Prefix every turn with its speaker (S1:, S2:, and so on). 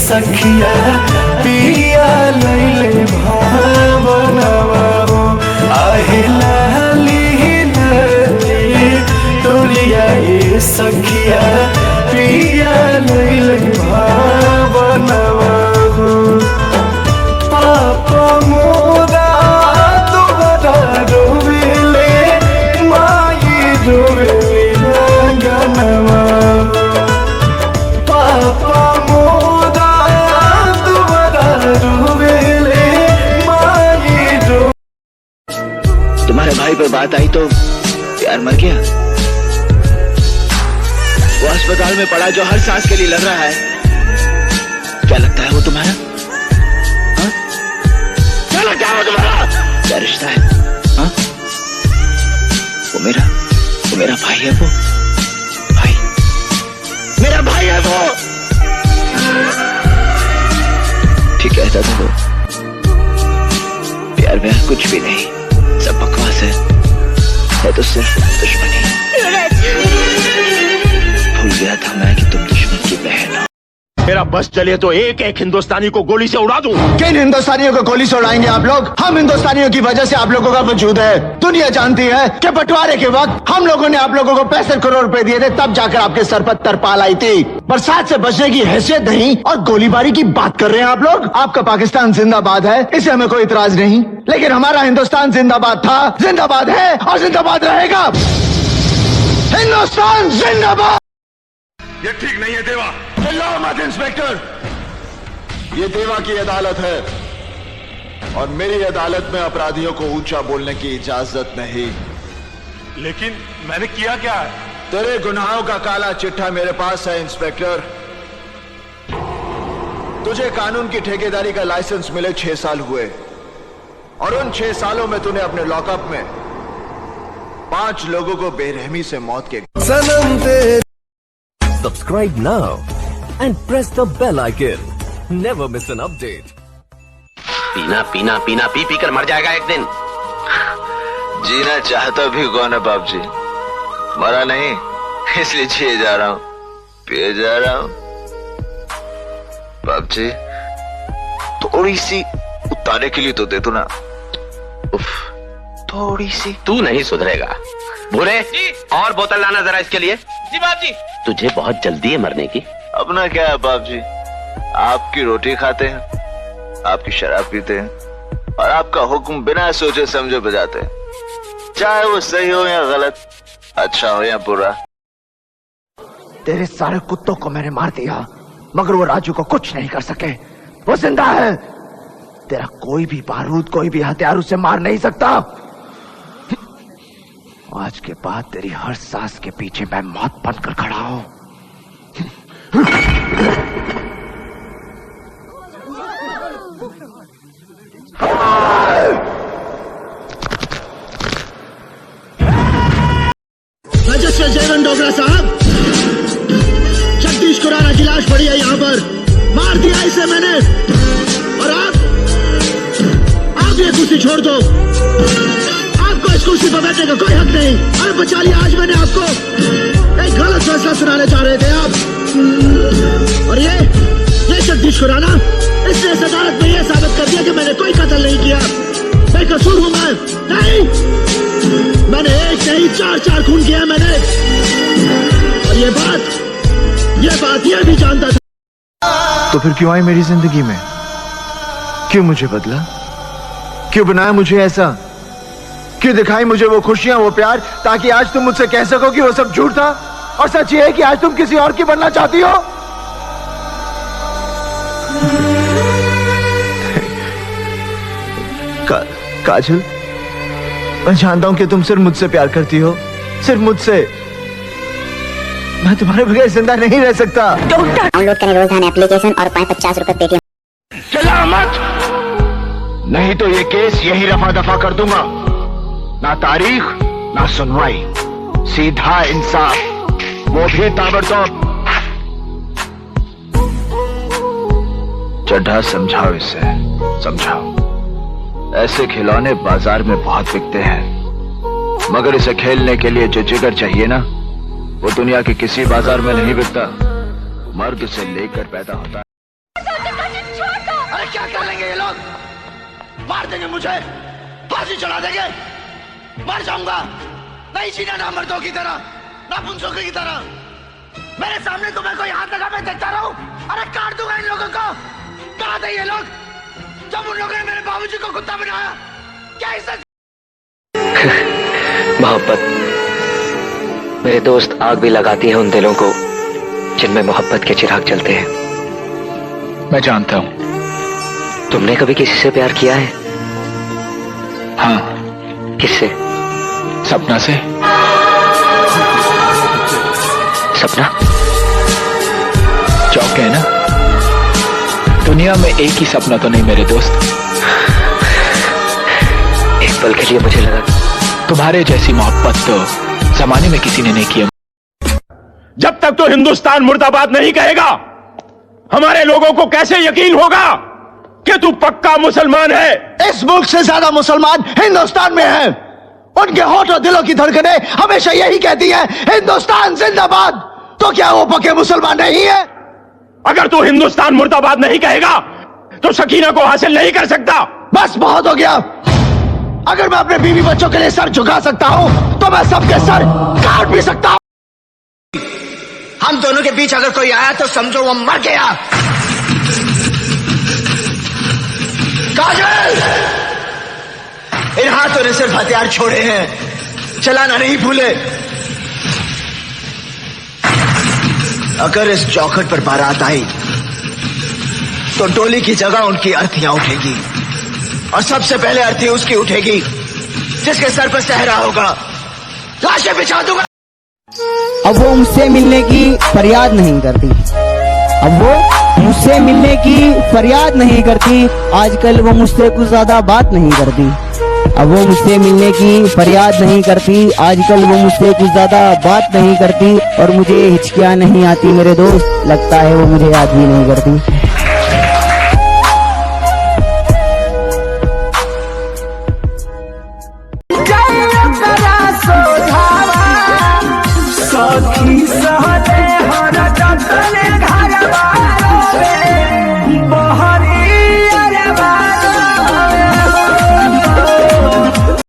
S1: सखिया पिया लैले भावनवा हो आहे लाली नदी डोलिया ये सखिया पिया लैले भावनवा हो पापा मोरा दोबारा रोवेले माई रोवेले गनवा पापा मोरा दोबारा रोवेले माई रो।
S2: तुम्हारे भाई पर बात आई तो प्यार मर गया। वो अस्पताल में पड़ा जो हर सांस के लिए लड़ रहा है, क्या लगता है वो तुम्हारा? हाँ? क्या लगता है वो तुम्हारा? क्या रिश्ता है? हाँ? वो मेरा भाई है। वो भाई मेरा भाई है वो। ठीक कहता था वो, प्यार व्यार कुछ भी नहीं, सब बकवास है तो सिर्फ दुश्मनी। भूल गया था मैं कि तुम दुश्मन की बहन हो।
S3: मेरा बस चले तो एक एक हिंदुस्तानी को गोली से उड़ा दूं।
S4: किन हिंदुस्तानियों को गोली से उड़ाएंगे आप लोग? हम हिंदुस्तानियों की वजह से आप लोगों का वजूद है। दुनिया जानती है कि बंटवारे के वक्त हम लोगों ने आप लोगों को 65 करोड़ रुपए दिए थे, तब जाकर आपके सर पर तरपाल आई थी। बरसात से बचने की हैसियत नहीं और गोलीबारी की बात कर रहे हैं आप लोग। आपका पाकिस्तान जिंदाबाद है, इसे हमें कोई इतराज नहीं, लेकिन हमारा हिंदुस्तान जिंदाबाद था, जिंदाबाद है और जिंदाबाद रहेगा। हिंदुस्तान जिंदाबाद।
S3: ये ठीक नहीं है देवा।
S4: चिल्लाओ मत इंस्पेक्टर, ये देवा की अदालत है और मेरी अदालत में अपराधियों को ऊंचा बोलने की इजाजत नहीं।
S3: लेकिन मैंने किया क्या है?
S4: तेरे गुनाहों का काला चिट्ठा मेरे पास है इंस्पेक्टर। तुझे कानून की ठेकेदारी का लाइसेंस मिले 6 साल हुए और उन 6 सालों में तूने अपने लॉकअप में 5 लोगों को बेरहमी से मौत के
S1: सनम तेरे।
S5: Subscribe now and press the bell icon. Never miss an update.
S2: पीना पीना पीना पी पी कर मर जाएगा एक दिन। जीना चाहता भी कौन है बाप जी? मरा नहीं, इसलिए जिए जा रहा हूँ, पिए जा रहा हूँ। बाप जी थोड़ी सी उतारने के लिए तो दे दो ना। उफ, थोड़ी सी। तू नहीं सुधरेगा। भूरे और बोतल लाना जरा इसके लिए।
S6: जी बाप जी।
S2: तुझे बहुत जल्दी है मरने की। अपना क्या है बाप जी, आपकी रोटी खाते हैं, आपकी शराब पीते हैं और आपका हुक्म बिना सोचे समझे बजाते हैं, चाहे वो सही हो या गलत, अच्छा हो या बुरा।
S4: तेरे सारे कुत्तों को मैंने मार दिया मगर वो राजू को कुछ नहीं कर सके। वो जिंदा है। तेरा कोई भी बारूद, कोई भी हथियार उसे मार नहीं सकता। आज के बाद तेरी हर सांस के पीछे मैं मौत बनकर खड़ा हूं।
S7: रजिस्टर जयवंत डोगरा साहब, जगदीश खुराना की लाश पड़ी है यहाँ पर, मार दिया इसे मैंने। और आप ये कुर्सी छोड़ दो, आपको इस कुर्सी पर बैठने का कोई हक नहीं। अरे बचा लिया आज मैंने आपको। एक गलत फैसला सुनाने जा रहे थे आप। और ये जगदीश खुराना, इसने इस अदालत में यह साबित कर दिया कि मैंने कोई कत्ल नहीं किया, बेकसूर हूं मैं। नहीं, मैंने एक नहीं 4 खून किया मैंने। और ये बात ये भी जानता था।
S4: तो फिर क्यों आई मेरी जिंदगी में? क्यों मुझे बदला? क्यों बनाया मुझे ऐसा? क्यों दिखाई मुझे वो खुशियां, वो प्यार, ताकि आज तुम मुझसे कह सको कि वो सब झूठ था और सच ये है कि आज तुम किसी और की बनना चाहती हो। काजल, मैं जानता हूं कि तुम सिर्फ मुझसे प्यार करती हो, सिर्फ मुझसे। मैं तुम्हारे बगैर जिंदा नहीं रह सकता।
S8: डाउनलोड करें रोजाना एप्लीकेशन और पाएं 50 रुपए पेटीएम।
S3: चला मत, नहीं तो ये केस यही रफा दफा कर दूंगा। ना तारीख ना सुनवाई, सीधा इंसाफ, वो भी ताबड़तोड़। चड्ढा समझाओ इसे, समझाओ। ऐसे खिलौने बाजार में बहुत बिकते हैं, मगर इसे खेलने के लिए जो जिगर चाहिए ना, वो दुनिया के किसी बाजार में नहीं बिकता। मर्द से लेकर पैदा होता है।
S7: क्या कर लेंगे ये लोग? मार देंगे मुझे, फांसी चढ़ा देंगे, मर जाऊंगा। नहीं जीना ना मर्दों की तरह, ना पुंसों की तरह। मेरे सामने तुम्हें कोई हाथ लगा मैं देखता रहूं? अरे काट दूंगा इन लोगों को। कहां थे ये लोग जब उन लोगों ने मेरे बाबूजी को कुत्ता बनाया? क्या इज्जत?
S6: मोहब्बत, मेरे दोस्त, आग भी लगाती है उन दिलों को जिनमें मोहब्बत के चिराग जलते हैं।
S3: मैं जानता हूं।
S6: तुमने कभी किसी से प्यार किया है?
S3: हाँ,
S6: किससे?
S3: सपना से।
S6: सपना?
S3: चौक है ना, दुनिया में एक ही सपना तो नहीं मेरे दोस्त।
S6: एक पल के लिए मुझे लगा
S3: तुम्हारे जैसी मोहब्बत तो जमाने में किसी ने नहीं की। जब तक तो हिंदुस्तान मुर्दाबाद नहीं कहेगा, हमारे लोगों को कैसे यकीन होगा कि तू पक्का मुसलमान है?
S4: इस मुल्क से ज्यादा मुसलमान हिंदुस्तान में हैं। उनके होठ और दिलों की धड़कनें हमेशा यही कहती हैं, हिंदुस्तान जिंदाबाद। तो क्या वो पक्के मुसलमान नहीं है?
S3: अगर तू हिंदुस्तान मुर्दाबाद नहीं कहेगा तो सकीना को हासिल नहीं कर सकता।
S4: बस बहुत हो गया। अगर मैं अपने बीवी बच्चों के लिए सर झुका सकता हूं तो मैं सबके सर काट भी सकता हूं। हम दोनों के बीच अगर कोई आया तो समझो वो मर गया। काजल, इन हाथों ने सिर्फ हथियार छोड़े हैं, चलाना नहीं भूले। अगर इस चौखट पर बारात आई तो डोली की जगह उनकी अर्थियां उठेगी, और सबसे पहले अर्थी उसकी उठेगी जिसके सर पर सहरा होगा। लाशें बिछा दूंगा।
S9: अब वो मुझसे मिलने की फरियाद नहीं करती। अब वो मुझसे मिलने की फरियाद नहीं करती। आजकल वो मुझसे कुछ ज्यादा बात नहीं करती। अब वो मुझसे मिलने की फरियाद नहीं करती। आजकल वो मुझसे कुछ ज्यादा बात नहीं करती। और मुझे हिचकियां नहीं आती मेरे दोस्त, लगता है वो मुझे याद भी नहीं करती।